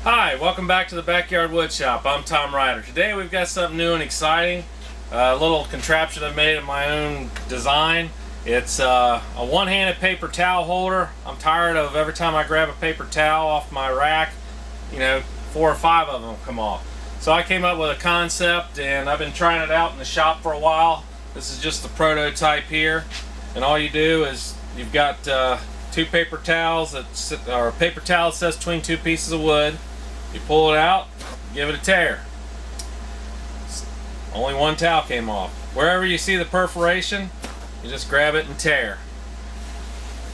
Hi, welcome back to the Backyard Woodshop. I'm Tom Ryder. Today we've got something new and exciting. A little contraption I made of my own design. It's a one-handed paper towel holder. I'm tired of every time I grab a paper towel off my rack, 4 or 5 of them come off. So I came up with a concept and I've been trying it out in the shop for a while. This is just the prototype here. And all you do is you've got 2 paper towels or a paper towel that sits between 2 pieces of wood. You pull it out, give it a tear. Only one towel came off. Wherever you see the perforation, you just grab it and tear.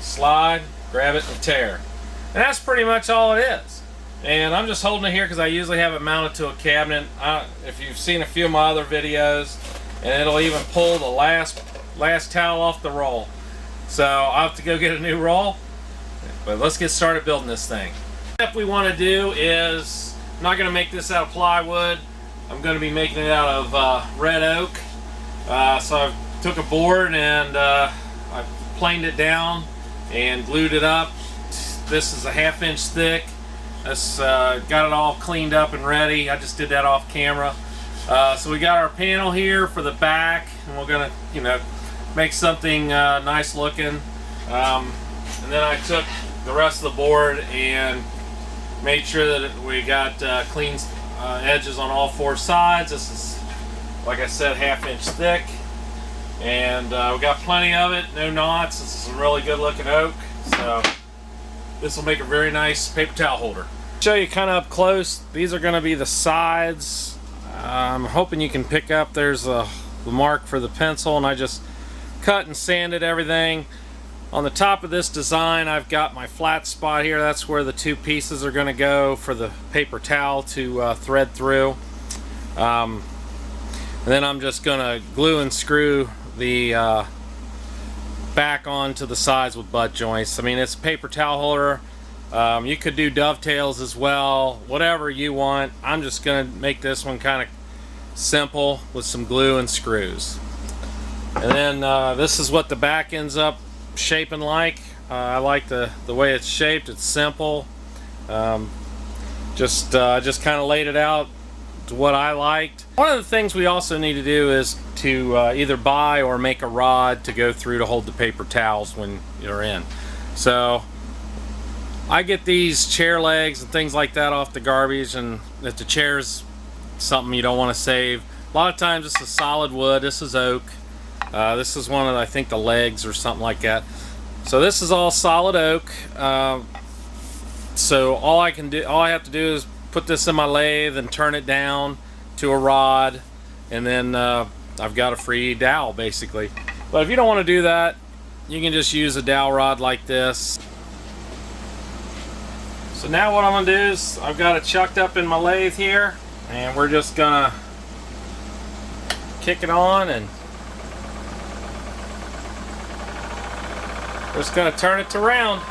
Slide, grab it and tear. And that's pretty much all it is. And I'm just holding it here because I usually have it mounted to a cabinet. If you've seen a few of my other videos, and it'll even pull the last towel off the roll. So I'll have to go get a new roll. But let's get started building this thing. The step we want to do is, I'm not going to make this out of plywood. I'm going to be making it out of red oak. So I took a board and I planed it down and glued it up. This is a 1/2 inch thick. This got it all cleaned up and ready. I just did that off camera. So we got our panel here for the back, and we're going to, make something nice looking. And then I took the rest of the board and made sure that we got clean edges on all 4 sides. This is, like I said, 1/2 inch thick, and we got plenty of it, no knots. This is a really good looking oak, so this will make a very nice paper towel holder. Show you kind of up close. These are going to be the sides. I'm hoping you can pick up, there's the mark for the pencil, and I just cut and sanded everything. On the top of this design, I've got my flat spot here. That's where the 2 pieces are going to go for the paper towel to thread through. And then I'm just going to glue and screw the back onto the sides with butt joints. I mean, it's a paper towel holder. You could do dovetails as well, whatever you want. I'm just going to make this one kind of simple with some glue and screws. And then this is what the back ends up shaping like. I like the way it's shaped. It's simple. Just kind of laid it out to what I liked. One of the things we also need to do is to either buy or make a rod to go through to hold the paper towels when you're in. So I get these chair legs and things like that off the garbage, and if the chair's something you don't want to save, a lot of times this is solid wood. This is oak. This is one of, I think, the legs or something like that. So this is all solid oak. So all I have to do is put this in my lathe and turn it down to a rod, and then I've got a free dowel basically. But if you don't want to do that, you can just use a dowel rod like this. So now what I'm going to do is, I've got it chucked up in my lathe here, and we're just going to kick it on, and we're just going to turn it to round.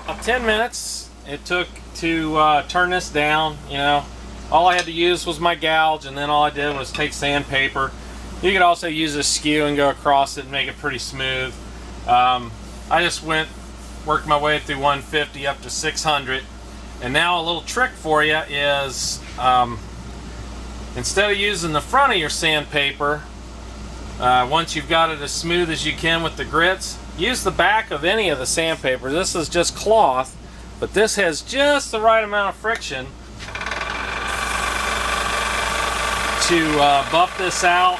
About 10 minutes it took to turn this down. All I had to use was my gouge, and then all I did was take sandpaper. You could also use a skew and go across it and make it pretty smooth. I just worked my way through 150 up to 600. And now a little trick for you is, instead of using the front of your sandpaper, once you've got it as smooth as you can with the grits, use the back of any of the sandpaper. This is just cloth, but this has just the right amount of friction to buff this out.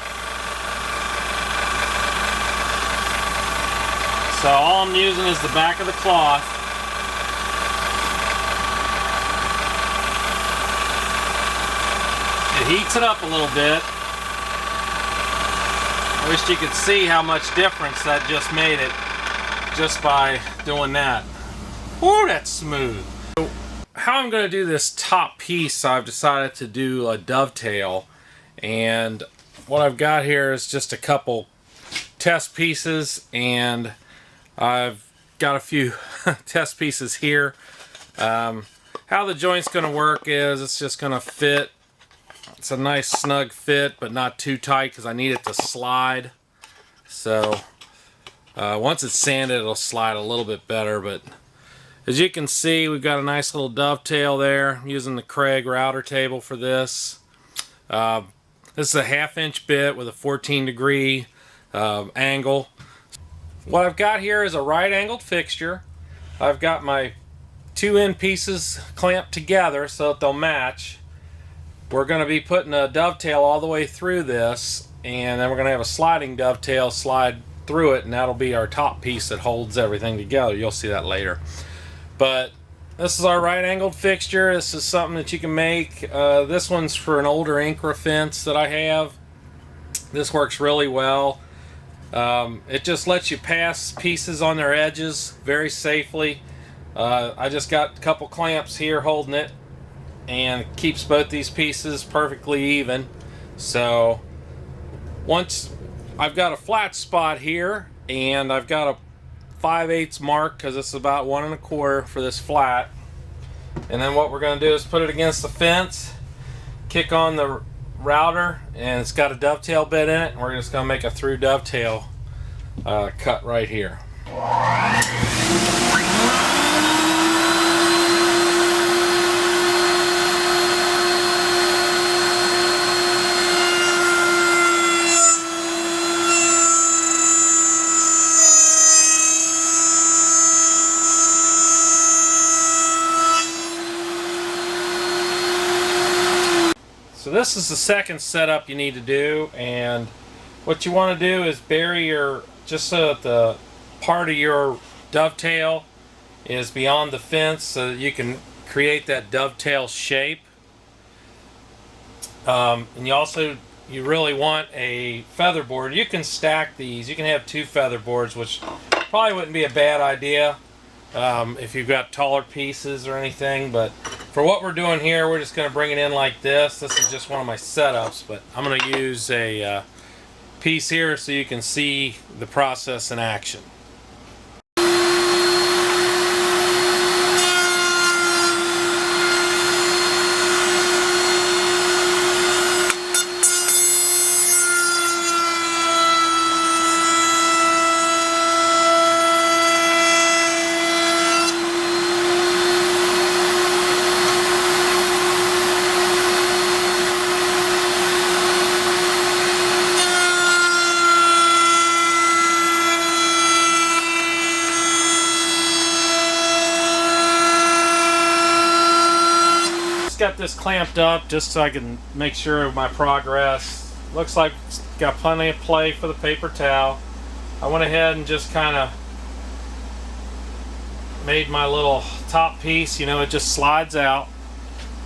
So all I'm using is the back of the cloth. It heats it up a little bit. I wish you could see how much difference that just made it just by doing that. Ooh, that's smooth. So how I'm going to do this top piece, I've decided to do a dovetail, and what I've got here is just a couple test pieces, and I've got a few test pieces here. How the joint's going to work is it's just going to fit. It's a nice snug fit, but not too tight because I need it to slide. So Once it's sanded, it'll slide a little bit better, but as you can see, we've got a nice little dovetail there. I'm using the Craig router table for this. This is a 1/2 inch bit with a 14-degree angle. What I've got here is a right angled fixture. I've got my 2 end pieces clamped together so that they'll match. We're going to be putting a dovetail all the way through this, and then we're going to have a sliding dovetail slide through it, and that'll be our top piece that holds everything together. You'll see that later. But this is our right angled fixture. This is something that you can make. This one's for an older Incra fence that I have. This works really well. It just lets you pass pieces on their edges very safely. I just got a couple clamps here holding it, and it keeps both these pieces perfectly even. So once I've got a flat spot here, and I've got a 5/8 mark because it's about 1 1/4 for this flat. And then what we're going to do is put it against the fence, kick on the router, and it's got a dovetail bit in it, and we're just going to make a through dovetail cut right here. So this is the second setup you need to do, and what you want to do is bury your, just so that the part of your dovetail is beyond the fence so that you can create that dovetail shape. And you really want a feather board. You can stack these. You can have 2 feather boards, which probably wouldn't be a bad idea if you've got taller pieces or anything, but for what we're doing here, we're just going to bring it in like this. This is just one of my setups, but I'm going to use a piece here so you can see the process in action. Got this clamped up just so I can make sure of my progress. Looks like it's got plenty of play for the paper towel. I went ahead and just kind of made my little top piece. You know, it just slides out.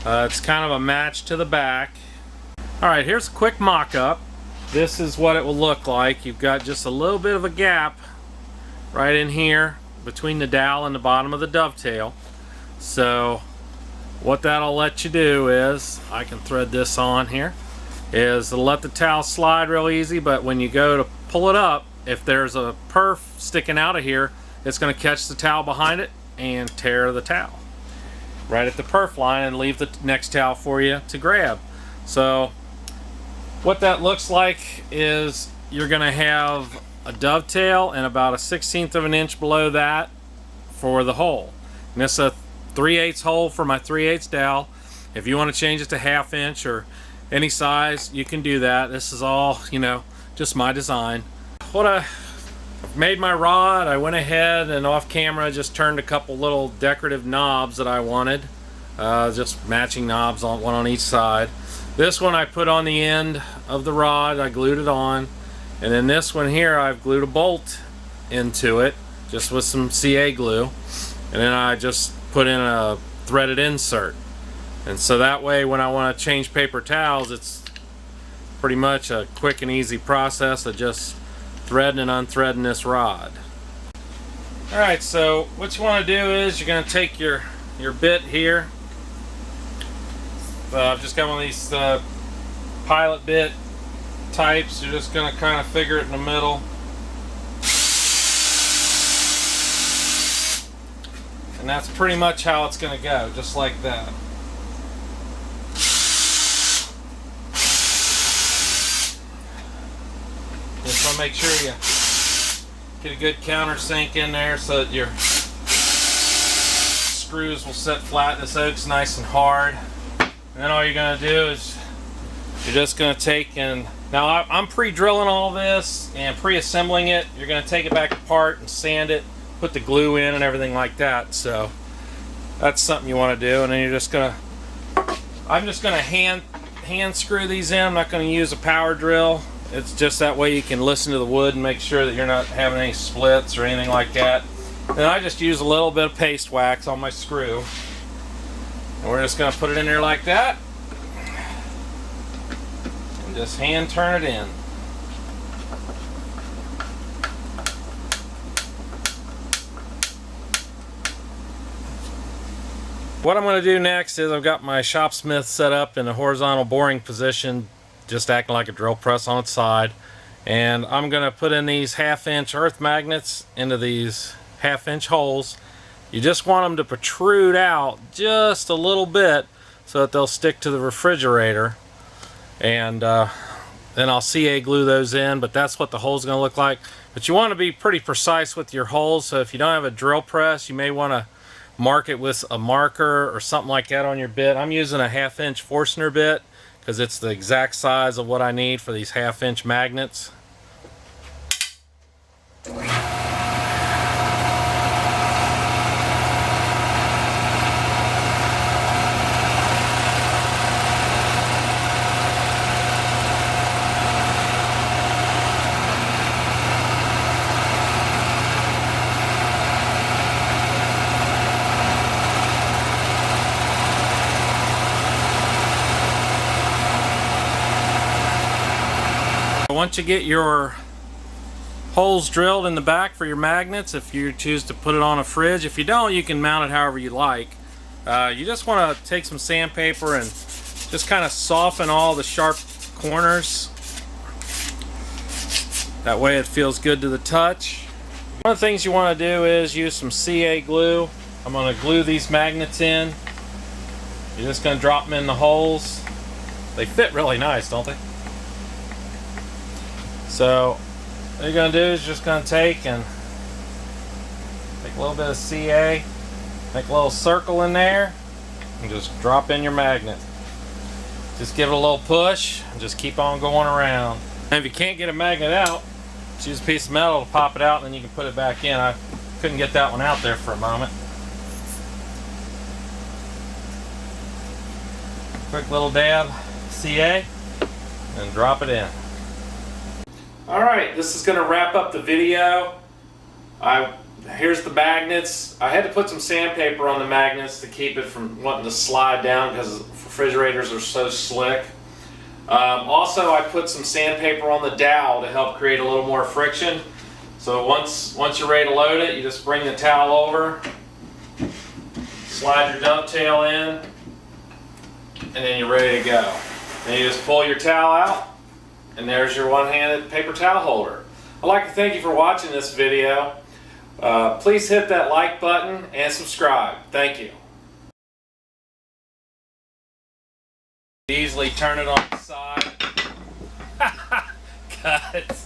It's kind of a match to the back. Alright, here's a quick mock-up. This is what it will look like. You've got just a little bit of a gap right in here between the dowel and the bottom of the dovetail. So what that'll let you do is, I can thread this on here, is it'll let the towel slide real easy, but when you go to pull it up, if there's a perf sticking out of here, it's going to catch the towel behind it and tear the towel right at the perf line and leave the next towel for you to grab. So what that looks like is you're going to have a dovetail and about a 1/16 of an inch below that for the hole. And this is a 3/8 hole for my 3/8 dowel. If you want to change it to 1/2 inch or any size, you can do that. This is all, you know, just my design. What I made my rod, I went ahead and off camera just turned a couple little decorative knobs that I wanted. Just matching knobs, on one on each side. This one I put on the end of the rod, I glued it on. And then this one here, I've glued a bolt into it, just with some CA glue. And then I just put in a threaded insert, and so that way when I want to change paper towels, it's pretty much a quick and easy process of just threading and unthreading this rod. Alright, so what you want to do is you're going to take your bit here. I've just got one of these pilot bit types. You're just going to kind of figure it in the middle. And that's pretty much how it's going to go, just like that. Just want to make sure you Get a good countersink in there so that your screws will sit flat. This oak's nice and hard. And then all you're going to do is you're just going to take and now I'm pre-drilling all this and pre-assembling it. You're going to take it back apart and sand it, put the glue in and everything like that. So that's something you want to do. And then you're just going to, I'm just going to hand screw these in. I'm not going to use a power drill. It's just that way you can listen to the wood and make sure that you're not having any splits or anything like that. And I just use a little bit of paste wax on my screw. And we're just going to put it in there like that. And just hand turn it in. What I'm going to do next is I've got my Shopsmith set up in a horizontal boring position, just acting like a drill press on its side. And I'm going to put in these 1/2 inch earth magnets into these 1/2 inch holes. You just want them to protrude out just a little bit so that they'll stick to the refrigerator. And then I'll CA glue those in, but that's what the hole's going to look like. But you want to be pretty precise with your holes, so if you don't have a drill press, you may want to mark it with a marker or something like that on your bit. I'm using a 1/2 inch Forstner bit because it's the exact size of what I need for these 1/2 inch magnets. Once you get your holes drilled in the back for your magnets, if you choose to put it on a fridge, if you don't, you can mount it however you like. You just want to take some sandpaper and just kind of soften all the sharp corners. That way it feels good to the touch. One of the things you want to do is use some CA glue. I'm going to glue these magnets in. You're just going to drop them in the holes. They fit really nice, don't they? So what you're going to do is just going to take a little bit of CA, make a little circle in there, and just drop in your magnet. Just give it a little push and just keep on going around. And if you can't get a magnet out, just use a piece of metal to pop it out and then you can put it back in. I couldn't get that one out there for a moment. Quick little dab CA and drop it in. Alright, this is going to wrap up the video. Here's the magnets. I had to put some sandpaper on the magnets to keep it from wanting to slide down because refrigerators are so slick. Also, I put some sandpaper on the dowel to help create a little more friction. So once you're ready to load it, you just bring the towel over, slide your dovetail in, and then you're ready to go. Then you just pull your towel out, and there's your one-handed paper towel holder. I'd like to thank you for watching this video. Please hit that like button and subscribe. Thank you. Easily turn it on the side. Cut.